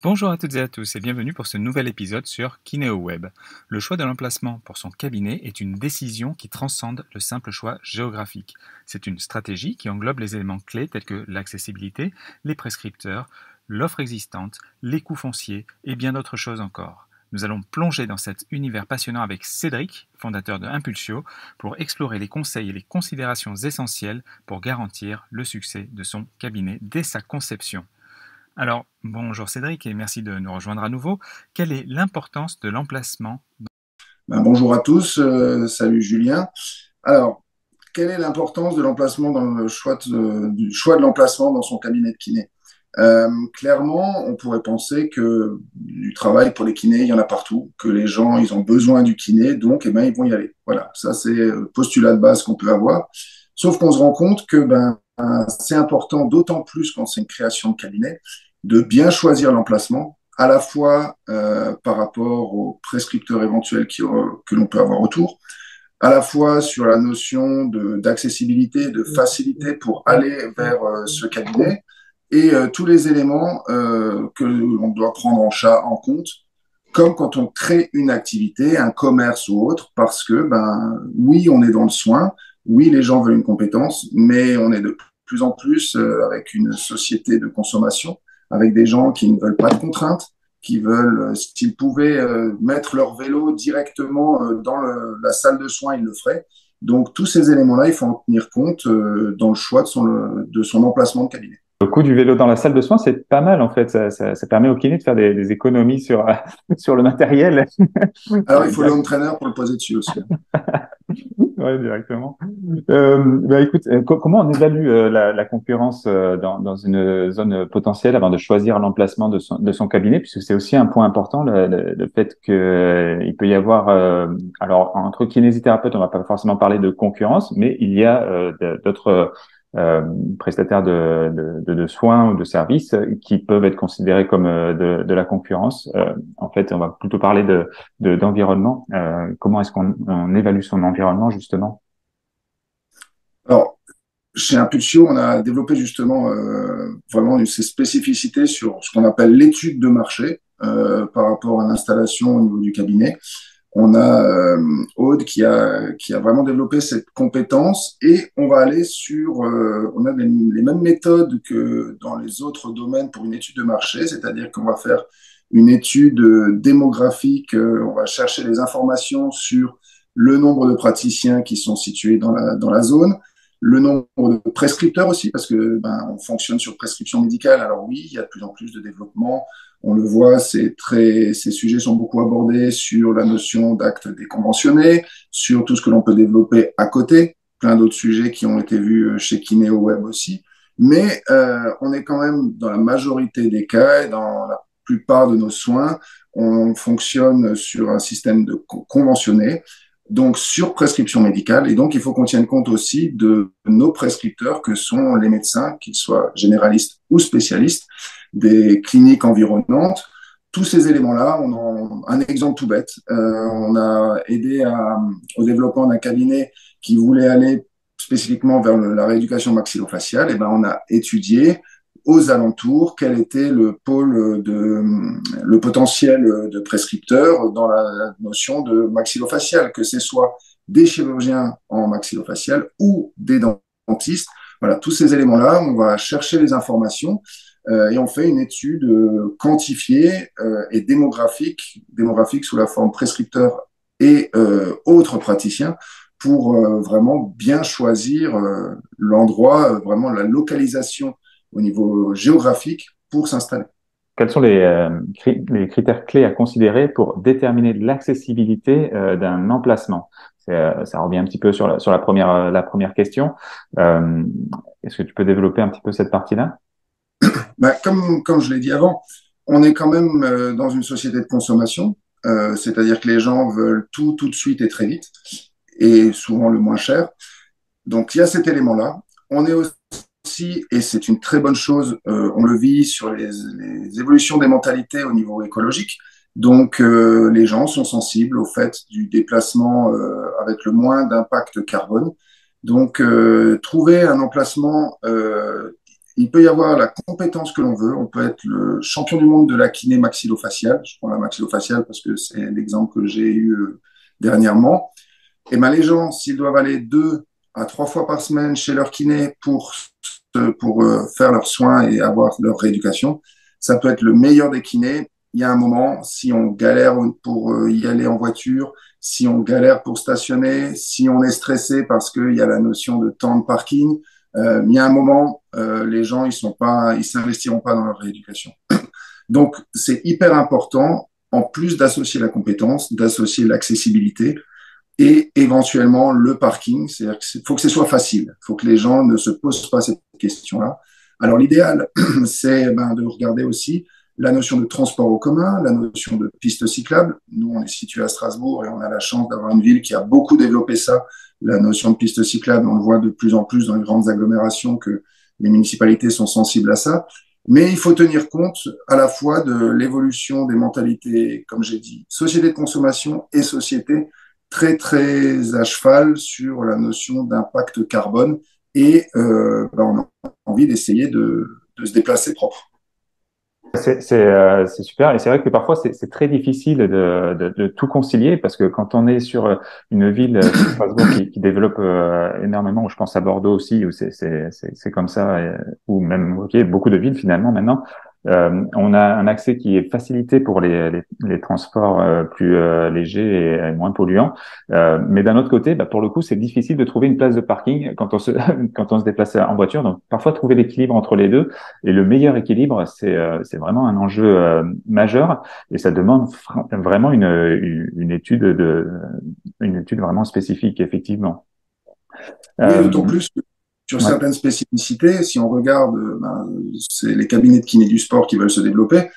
Bonjour à toutes et à tous et bienvenue pour ce nouvel épisode sur KineoWeb. Le choix de l'emplacement pour son cabinet est une décision qui transcende le simple choix géographique. C'est une stratégie qui englobe les éléments clés tels que l'accessibilité, les prescripteurs, l'offre existante, les coûts fonciers et bien d'autres choses encore. Nous allons plonger dans cet univers passionnant avec Cédric, fondateur de Impulsio, pour explorer les conseils et les considérations essentielles pour garantir le succès de son cabinet dès sa conception. Alors, bonjour Cédric et merci de nous rejoindre à nouveau. Quelle est l'importance de l'emplacement? Bonjour à tous, salut Julien. Alors, quelle est l'importance de l'emplacement dans le du choix de l'emplacement dans son cabinet de kiné? Clairement, on pourrait penser que du travail pour les kinés, il y en a partout, que les gens, ils ont besoin du kiné, donc eh ben, ils vont y aller. Voilà, ça c'est le postulat de base qu'on peut avoir. Sauf qu'on se rend compte que c'est important, d'autant plus quand c'est une création de cabinet, de bien choisir l'emplacement, à la fois par rapport aux prescripteurs éventuels que l'on peut avoir autour, à la fois sur la notion d'accessibilité, de facilité pour aller vers ce cabinet, et tous les éléments que l'on doit prendre en compte, comme quand on crée une activité, un commerce ou autre, parce que, oui, on est dans le soin, oui, les gens veulent une compétence, mais on est de plus en plus avec une société de consommation, avec des gens qui ne veulent pas de contraintes, qui veulent, s'ils pouvaient mettre leur vélo directement dans la salle de soins, ils le feraient. Donc, tous ces éléments-là, il faut en tenir compte dans le choix de son emplacement de cabinet. Le coût du vélo dans la salle de soins, c'est pas mal en fait. Ça permet au kiné de faire des économies sur, sur le matériel. Alors, il faut le Direct- home trainer pour le poser dessus aussi, hein. Ouais, directement. Écoute, comment on évalue la concurrence dans une zone potentielle avant de choisir l'emplacement de son cabinet, puisque c'est aussi un point important, le fait que il peut y avoir, alors entre kinésithérapeutes, on va pas forcément parler de concurrence, mais il y a d'autres euh, prestataires de soins ou de services qui peuvent être considérés comme de la concurrence. En fait, on va plutôt parler d'environnement. Comment est-ce qu'on évalue son environnement justement? Alors, chez Impulsio, on a développé justement vraiment ces spécificités sur ce qu'on appelle l'étude de marché par rapport à l'installation au niveau du cabinet. On a Aude qui a vraiment développé cette compétence et on va aller sur, on a les mêmes méthodes que dans les autres domaines pour une étude de marché, c'est-à-dire qu'on va faire une étude démographique, on va chercher les informations sur le nombre de praticiens qui sont situés dans la zone, le nombre de prescripteurs aussi, parce que on fonctionne sur prescription médicale. Alors oui, il y a de plus en plus de développement. On le voit, ces sujets sont beaucoup abordés sur la notion d'actes déconventionnés, sur tout ce que l'on peut développer à côté, plein d'autres sujets qui ont été vus chez KineoWeb aussi. Mais on est quand même dans la majorité des cas, et dans la plupart de nos soins, on fonctionne sur un système de conventionné, donc sur prescription médicale. Et donc, il faut qu'on tienne compte aussi de nos prescripteurs, que sont les médecins, qu'ils soient généralistes ou spécialistes, des cliniques environnantes. Tous ces éléments-là, un exemple tout bête, on a aidé au développement d'un cabinet qui voulait aller spécifiquement vers la rééducation maxillofaciale. Et on a étudié aux alentours quel était le potentiel de prescripteurs dans la notion de maxillofacial, que ce soit des chirurgiens en maxillofacial ou des dentistes. Voilà, tous ces éléments-là, on va chercher les informations et on fait une étude quantifiée et démographique sous la forme prescripteur et autres praticiens pour vraiment bien choisir l'endroit, vraiment la localisation au niveau géographique pour s'installer. Quels sont les critères clés à considérer pour déterminer l'accessibilité d'un emplacement? Ça revient un petit peu sur la première question. Euh, Est-ce que tu peux développer un petit peu cette partie-là? Comme je l'ai dit avant, on est quand même dans une société de consommation, c'est-à-dire que les gens veulent tout de suite et très vite, et souvent le moins cher. Donc il y a cet élément-là. On est aussi, et c'est une très bonne chose, on le vit sur les évolutions des mentalités au niveau écologique. Donc les gens sont sensibles au fait du déplacement avec le moins d'impact carbone. Donc trouver un emplacement il peut y avoir la compétence que l'on veut. On peut être le champion du monde de la kiné maxillofaciale. Je prends la maxillofaciale parce que c'est l'exemple que j'ai eu dernièrement. Et ben, les gens, s'ils doivent aller 2 à 3 fois par semaine chez leur kiné pour faire leurs soins et avoir leur rééducation, ça peut être le meilleur des kinés. Il y a un moment, si on galère pour y aller en voiture, si on galère pour stationner, si on est stressé parce qu'il y a la notion de temps de parking, il y a un moment, les gens, ils s'investiront pas dans leur rééducation. Donc, c'est hyper important, en plus d'associer la compétence, d'associer l'accessibilité et éventuellement le parking. C'est-à-dire qu'il faut que ce soit facile. Il faut que les gens ne se posent pas cette question-là. Alors, l'idéal, c'est de regarder aussi la notion de transport en commun, la notion de piste cyclable. Nous, on est situé à Strasbourg et on a la chance d'avoir une ville qui a beaucoup développé ça. La notion de piste cyclable, on le voit de plus en plus dans les grandes agglomérations que les municipalités sont sensibles à ça. Mais il faut tenir compte à la fois de l'évolution des mentalités, comme j'ai dit, société de consommation et société très, très à cheval sur la notion d'impact carbone. Et on a envie d'essayer de se déplacer propre. C'est super et c'est vrai que parfois c'est très difficile de tout concilier parce que quand on est sur une ville comme Strasbourg qui développe énormément, ou je pense à Bordeaux aussi où c'est comme ça ou même beaucoup de villes finalement maintenant. On a un accès qui est facilité pour les transports plus légers et moins polluants. Mais d'un autre côté, pour le coup, c'est difficile de trouver une place de parking quand on se quand on se déplace en voiture. Donc parfois trouver l'équilibre entre les deux. Et le meilleur équilibre, c'est vraiment un enjeu majeur et ça demande vraiment une étude une étude vraiment spécifique effectivement. Oui, d'autant plus que sur Ouais. certaines spécificités, si on regarde, c'est les cabinets de kiné du sport qui veulent se développer,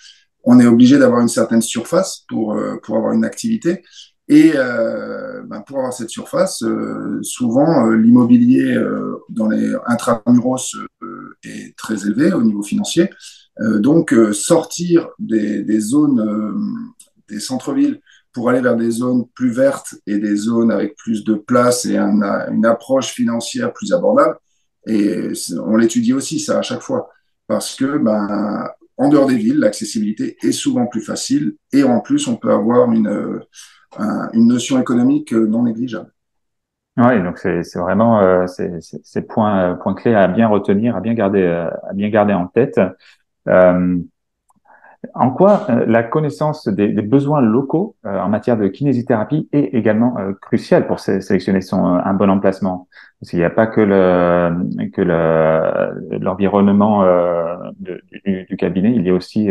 on est obligé d'avoir une certaine surface pour avoir une activité. Et pour avoir cette surface, souvent l'immobilier dans les intramuros est très élevé au niveau financier. Donc sortir des zones, des centres-villes pour aller vers des zones plus vertes et des zones avec plus de place et une approche financière plus abordable. Et on l'étudie aussi ça à chaque fois parce que en dehors des villes, l'accessibilité est souvent plus facile et en plus, on peut avoir une notion économique non négligeable. Ouais, donc c'est vraiment c'est point clé à bien retenir, à bien garder en tête. Euh, En quoi la connaissance des besoins locaux en matière de kinésithérapie est également cruciale pour sélectionner un bon emplacement? Parce qu'il n'y a pas que l'environnement du cabinet, il y a aussi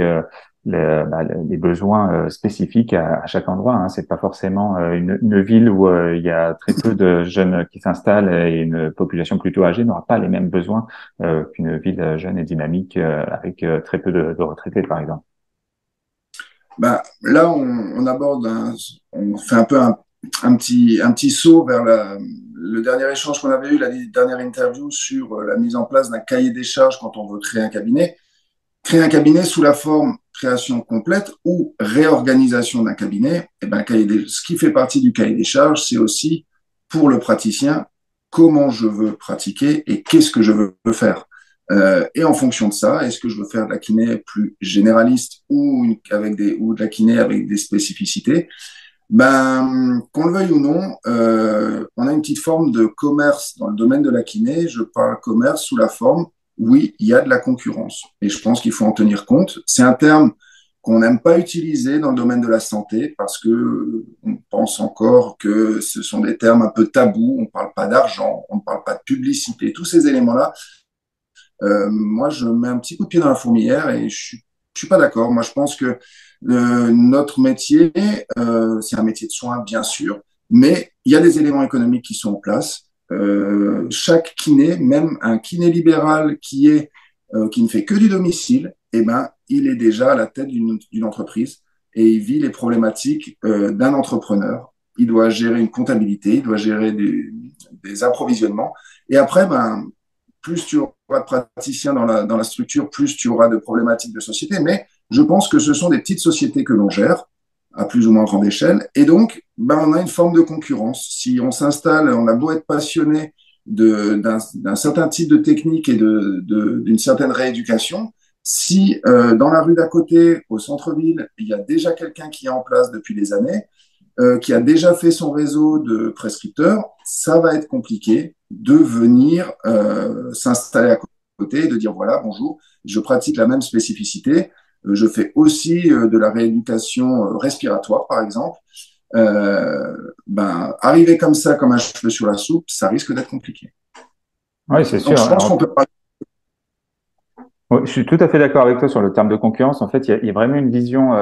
les besoins spécifiques à chaque endroit. Hein. C'est pas forcément une ville où il y a très peu de jeunes qui s'installent et une population plutôt âgée n'aura pas les mêmes besoins qu'une ville jeune et dynamique avec très peu de retraités, par exemple. Là, on fait un peu un petit saut vers le dernier échange qu'on avait eu, la dernière interview sur la mise en place d'un cahier des charges quand on veut créer un cabinet. Créer un cabinet sous la forme création complète ou réorganisation d'un cabinet, et ce qui fait partie du cahier des charges, c'est aussi pour le praticien comment je veux pratiquer et qu'est-ce que je veux faire. Et en fonction de ça, est-ce que je veux faire de la kiné plus généraliste ou de la kiné avec des spécificités? Qu'on le veuille ou non, on a une petite forme de commerce dans le domaine de la kiné. Je parle commerce sous la forme, oui, il y a de la concurrence. Et je pense qu'il faut en tenir compte. C'est un terme qu'on n'aime pas utiliser dans le domaine de la santé parce que on pense encore que ce sont des termes un peu tabous. On ne parle pas d'argent, on ne parle pas de publicité. Tous ces éléments-là, moi, je mets un petit coup de pied dans la fourmilière et je suis pas d'accord. Moi, je pense que notre métier, c'est un métier de soins, bien sûr, mais il y a des éléments économiques qui sont en place. Chaque kiné, même un kiné libéral qui ne fait que du domicile, il est déjà à la tête d'une entreprise et il vit les problématiques d'un entrepreneur. Il doit gérer une comptabilité, il doit gérer des approvisionnements. Et après, plus tu auras de praticiens dans la structure, plus tu auras de problématiques de société. Mais je pense que ce sont des petites sociétés que l'on gère à plus ou moins grande échelle. Et donc, on a une forme de concurrence. Si on s'installe, on a beau être passionné d'un certain type de technique et d'une certaine rééducation, si dans la rue d'à côté, au centre-ville, il y a déjà quelqu'un qui est en place depuis des années, qui a déjà fait son réseau de prescripteurs, ça va être compliqué de venir s'installer à côté et de dire voilà, bonjour, je pratique la même spécificité, je fais aussi de la rééducation respiratoire, par exemple. Arriver comme ça, comme un cheveu sur la soupe, ça risque d'être compliqué. Oui, c'est Donc, sûr. je pense qu'on peut parler. Oui, je suis tout à fait d'accord avec toi sur le terme de concurrence. En fait, il y a vraiment une vision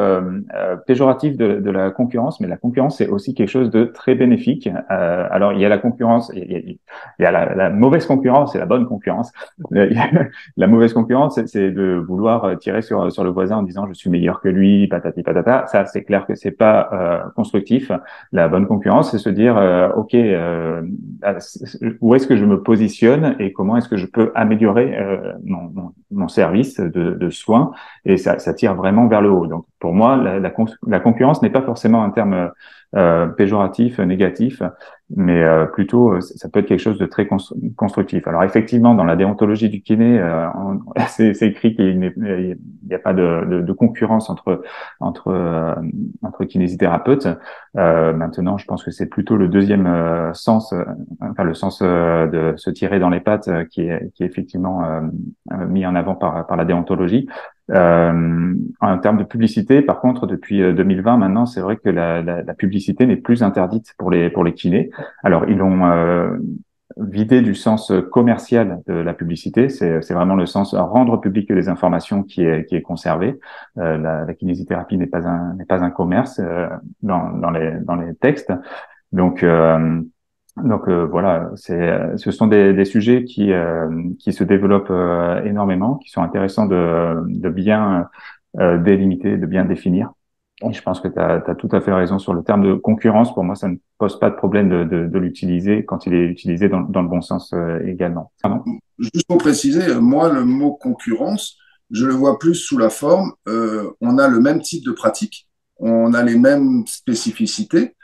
péjorative de la concurrence, mais la concurrence, c'est aussi quelque chose de très bénéfique. Alors, il y a la concurrence, il y a la mauvaise concurrence et la bonne concurrence. La mauvaise concurrence, c'est de vouloir tirer sur le voisin en disant je suis meilleur que lui, patati patata. Ça, c'est clair que c'est pas constructif. La bonne concurrence, c'est se dire ok, où est-ce que je me positionne et comment est-ce que je peux améliorer mon service de soins, et ça tire vraiment vers le haut. Donc pour moi, la concurrence n'est pas forcément un terme péjoratif, négatif, mais plutôt ça peut être quelque chose de très constructif. Alors effectivement, dans la déontologie du kiné, c'est écrit qu'il n'y a pas de concurrence entre kinésithérapeutes. Maintenant, je pense que c'est plutôt le deuxième sens, enfin le sens de se tirer dans les pattes qui est effectivement mis en avant par la déontologie. En termes de publicité, par contre, depuis 2020, maintenant, c'est vrai que la publicité n'est plus interdite pour les kinés. Alors, ils l'ont vidé du sens commercial de la publicité. C'est vraiment le sens rendre public les informations qui est conservé. La kinésithérapie n'est pas un commerce dans les textes. Donc voilà, ce sont des sujets qui se développent énormément, qui sont intéressants de bien délimiter, de bien définir. Et je pense que tu as tout à fait raison sur le terme de concurrence. Pour moi, ça ne pose pas de problème de l'utiliser quand il est utilisé dans le bon sens également. Pardon. Juste pour préciser, moi, le mot concurrence, je le vois plus sous la forme, on a le même type de pratique, on a les mêmes spécificités,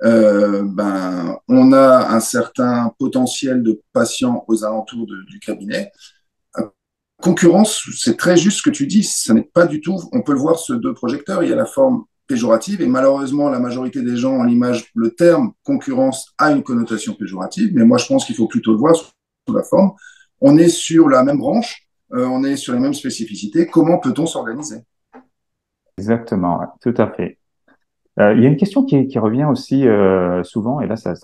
on a un certain potentiel de patients aux alentours du cabinet. Concurrence, c'est très juste ce que tu dis, ce n'est pas du tout, on peut le voir sur deux projecteurs, il y a la forme péjorative et malheureusement la majorité des gens ont l'image, le terme concurrence a une connotation péjorative, mais moi je pense qu'il faut plutôt le voir sous la forme. On est sur la même branche, on est sur les mêmes spécificités, comment peut-on s'organiser? Exactement, ouais, tout à fait. Il y a une question qui revient aussi souvent, et là ça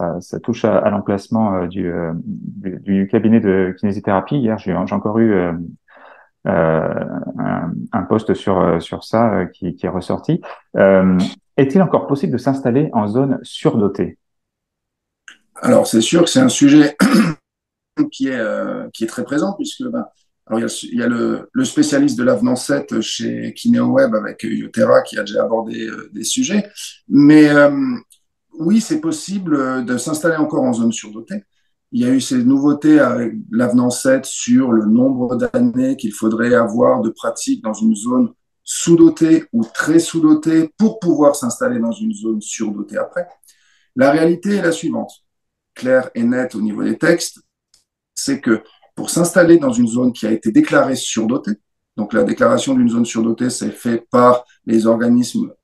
touche à l'emplacement du cabinet de kinésithérapie. Hier, j'ai encore eu un post sur ça qui est ressorti. Est-il encore possible de s'installer en zone surdotée? Alors c'est sûr que c'est un sujet qui est très présent, puisque alors il y a le spécialiste de l'avenant 7 chez KineoWeb avec Yotera qui a déjà abordé des sujets. Mais oui, c'est possible de s'installer encore en zone surdotée. Il y a eu ces nouveautés avec l'avenant 7 sur le nombre d'années qu'il faudrait avoir de pratique dans une zone sous-dotée ou très sous-dotée pour pouvoir s'installer dans une zone surdotée après. La réalité est la suivante, claire et nette au niveau des textes, c'est que pour s'installer dans une zone qui a été déclarée surdotée, donc la déclaration d'une zone surdotée, c'est fait par les organismes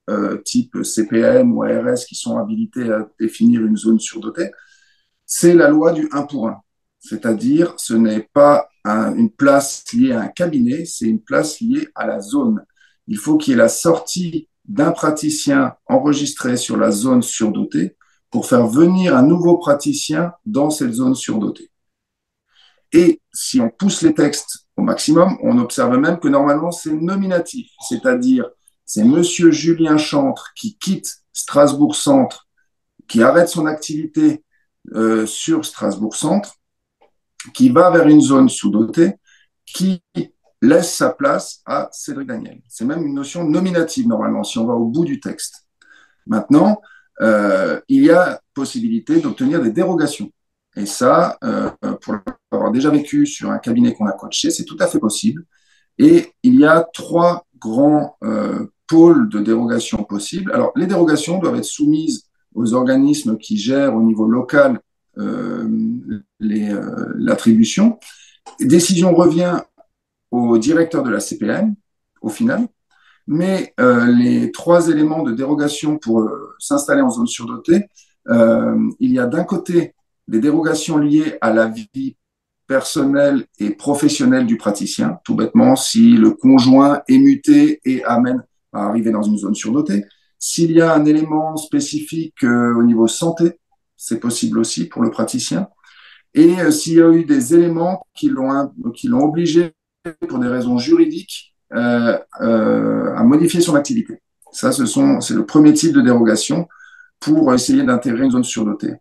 type CPM ou ARS qui sont habilités à définir une zone surdotée, c'est la loi du 1 pour 1. C'est-à-dire, ce n'est pas une place liée à un cabinet, c'est une place liée à la zone. Il faut qu'il y ait la sortie d'un praticien enregistré sur la zone surdotée pour faire venir un nouveau praticien dans cette zone surdotée. Et si on pousse les textes au maximum, on observe même que normalement c'est nominatif, c'est-à-dire c'est Monsieur Julien Chantre qui quitte Strasbourg Centre, qui arrête son activité sur Strasbourg Centre, qui va vers une zone sous-dotée, qui laisse sa place à Cédric Daniel. C'est même une notion nominative normalement, si on va au bout du texte. Maintenant, il y a possibilité d'obtenir des dérogations. Et ça, pour l'avoir déjà vécu sur un cabinet qu'on a coaché, c'est tout à fait possible. Et il y a trois grands pôles de dérogation possibles. Alors, les dérogations doivent être soumises aux organismes qui gèrent au niveau local l'attribution. Décision revient au directeur de la CPM, au final, mais les trois éléments de dérogation pour s'installer en zone surdotée, il y a d'un côté des dérogations liées à la vie personnelle et professionnelle du praticien, tout bêtement, si le conjoint est muté et amène à arriver dans une zone surdotée. S'il y a un élément spécifique au niveau santé, c'est possible aussi pour le praticien. Et s'il y a eu des éléments qui l'ont obligé, pour des raisons juridiques, à modifier son activité. Ça, c'est le premier type de dérogation pour essayer d'intégrer une zone surdotée.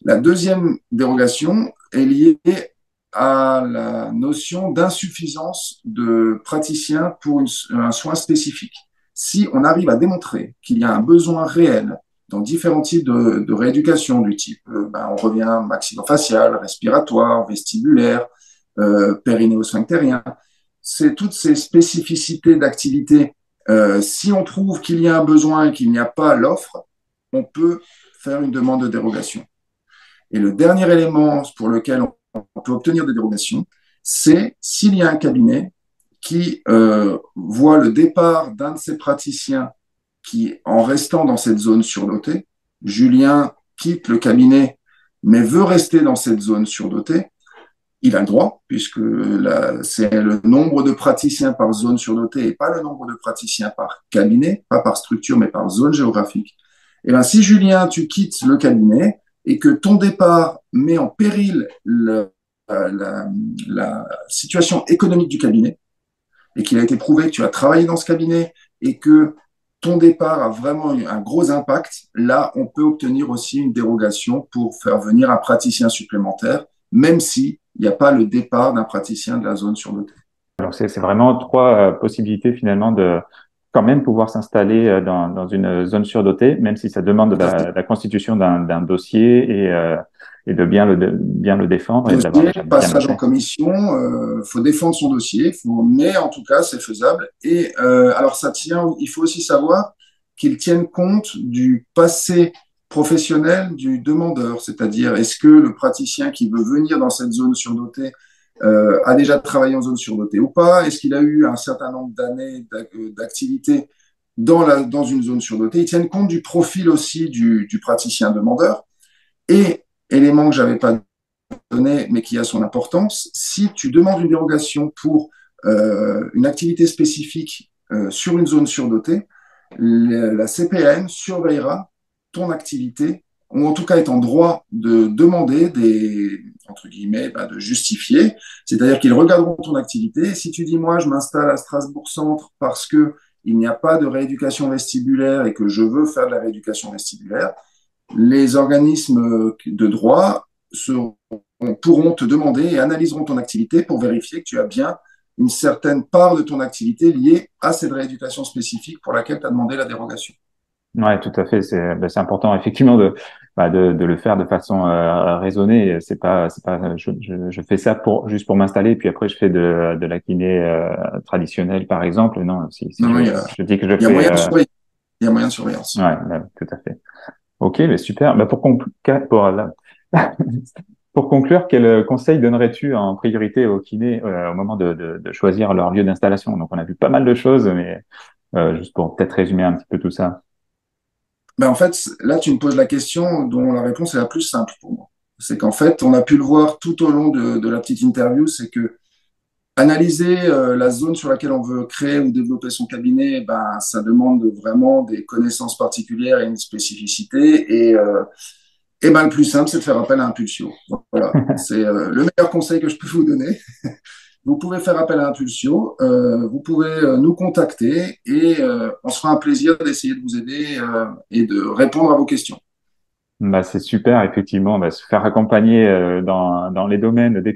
La deuxième dérogation est liée à la notion d'insuffisance de praticiens pour un soin spécifique. Si on arrive à démontrer qu'il y a un besoin réel dans différents types de rééducation, du type, on revient maxillofacial, respiratoire, vestibulaire, périnéo-sphinctérien, c'est toutes ces spécificités d'activité. Si on trouve qu'il y a un besoin et qu'il n'y a pas l'offre, on peut faire une demande de dérogation. Et le dernier élément pour lequel on peut obtenir des dérogations, c'est s'il y a un cabinet qui voit le départ d'un de ses praticiens qui, en restant dans cette zone surdotée, Julien quitte le cabinet mais veut rester dans cette zone surdotée, il a le droit, puisque c'est le nombre de praticiens par zone surdotée et pas le nombre de praticiens par cabinet, pas par structure, mais par zone géographique. Et bien, si Julien, tu quittes le cabinet et que ton départ met en péril la situation économique du cabinet, et qu'il a été prouvé que tu as travaillé dans ce cabinet et que ton départ a vraiment eu un gros impact, là, on peut obtenir aussi une dérogation pour faire venir un praticien supplémentaire, même si il n'y a pas le départ d'un praticien de la zone surdotée. Alors, c'est vraiment trois possibilités finalement de quand même pouvoir s'installer dans une zone surdotée, même si ça demande la constitution d'un dossier et de bien le défendre et de l'avoir Dossier, déjà bien passage monté. en commission, faut défendre son dossier, mais en tout cas, c'est faisable. Et alors, il faut aussi savoir qu'ils tiennent compte du passé professionnel du demandeur, c'est-à-dire est-ce que le praticien qui veut venir dans cette zone surdotée a déjà travaillé en zone surdotée ou pas, est-ce qu'il a eu un certain nombre d'années d'activité dans une zone surdotée. Ils tiennent compte du profil aussi du praticien demandeur. Et élément que j'avais pas donné, mais qui a son importance, si tu demandes une dérogation pour une activité spécifique sur une zone surdotée, la CPAM surveillera ton activité, ou en tout cas est en droit de demander entre guillemets, de justifier, c'est-à-dire qu'ils regarderont ton activité, et si tu dis, moi, je m'installe à Strasbourg-Centre parce que il n'y a pas de rééducation vestibulaire et que je veux faire de la rééducation vestibulaire, les organismes de droit pourront te demander et analyseront ton activité pour vérifier que tu as bien une certaine part de ton activité liée à cette rééducation spécifique pour laquelle tu as demandé la dérogation. Ouais, tout à fait. C'est important effectivement de le faire de façon raisonnée. Je fais ça juste pour m'installer, puis après je fais de la kiné traditionnelle par exemple. Non, si Non, je dis que je il y a fais moyen de surveiller. Il y a moyen de surveillance. ouais, tout à fait. Ok, mais super. Pour conclure, quel conseil donnerais-tu en priorité aux kinés au moment de choisir leur lieu d'installation? Donc, on a vu pas mal de choses, mais juste pour peut-être résumer un petit peu tout ça. En fait, là, tu me poses la question dont la réponse est la plus simple pour moi. C'est qu'en fait, on a pu le voir tout au long de la petite interview, c'est que analyser la zone sur laquelle on veut créer ou développer son cabinet, ça demande vraiment des connaissances particulières et une spécificité. Le plus simple, c'est de faire appel à Impulsio. Voilà, c'est le meilleur conseil que je peux vous donner. Vous pouvez faire appel à Impulsio, vous pouvez nous contacter et on se fera un plaisir d'essayer de vous aider et de répondre à vos questions. Bah, c'est super, effectivement, se faire accompagner dans les domaines dès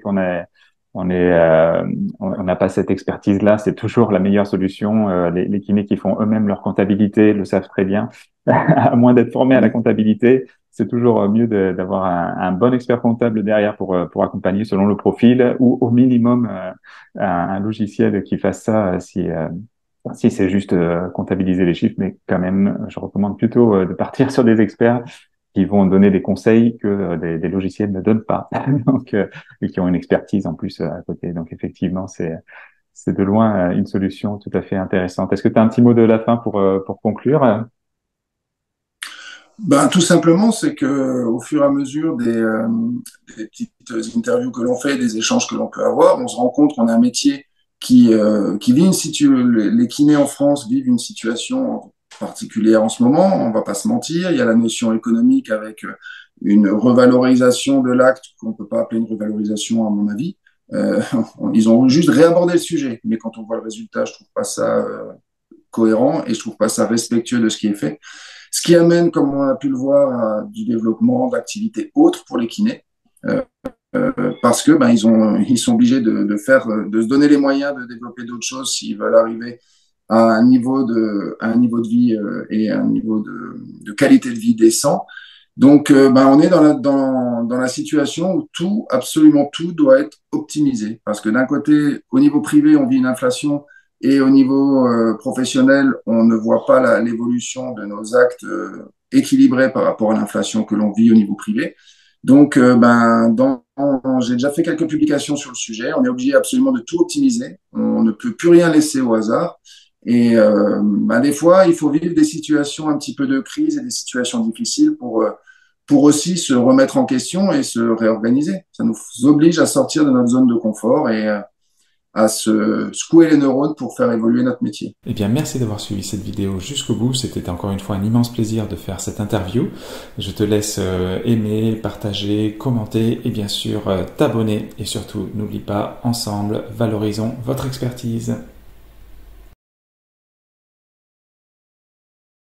on n'a pas cette expertise-là, c'est toujours la meilleure solution. Les kinés qui font eux-mêmes leur comptabilité le savent très bien. À moins d'être formés à la comptabilité, c'est toujours mieux d'avoir un bon expert comptable derrière pour accompagner selon le profil ou au minimum un logiciel qui fasse ça si c'est juste comptabiliser les chiffres. Mais quand même, je recommande plutôt de partir sur des experts qui vont donner des conseils que des logiciels ne donnent pas, donc et qui ont une expertise en plus à côté. Donc effectivement, c'est de loin une solution tout à fait intéressante. Est-ce que tu as un petit mot de la fin pour conclure? Ben, tout simplement, c'est que au fur et à mesure des petites interviews que l'on fait, des échanges que l'on peut avoir, on se rend compte qu'on a un métier qui vit une situation. Les kinés en France vivent une situation particulière en ce moment. On va pas se mentir. Il y a la notion économique avec une revalorisation de l'acte qu'on peut pas appeler une revalorisation à mon avis. Euh, Ils ont juste réabordé le sujet, mais quand on voit le résultat, je trouve pas ça cohérent et je trouve pas ça respectueux de ce qui est fait. Ce qui amène, comme on a pu le voir, à du développement d'activités autres pour les kinés, euh, parce que ils sont obligés de se donner les moyens de développer d'autres choses s'ils veulent arriver à un niveau de vie et à un niveau de qualité de vie décent. Donc, on est dans la situation où tout, absolument tout, doit être optimisé. Parce que d'un côté, au niveau privé, on vit une inflation et au niveau professionnel, on ne voit pas l'évolution de nos actes équilibrés par rapport à l'inflation que l'on vit au niveau privé. Donc, j'ai déjà fait quelques publications sur le sujet. On est obligé absolument de tout optimiser. On ne peut plus rien laisser au hasard. Et des fois, il faut vivre des situations un petit peu de crise et des situations difficiles pour aussi se remettre en question et se réorganiser. Ça nous oblige à sortir de notre zone de confort et à se secouer les neurones pour faire évoluer notre métier. Eh bien, merci d'avoir suivi cette vidéo jusqu'au bout. C'était encore une fois un immense plaisir de faire cette interview. Je te laisse aimer, partager, commenter et bien sûr t'abonner. Et surtout, n'oublie pas, ensemble, valorisons votre expertise.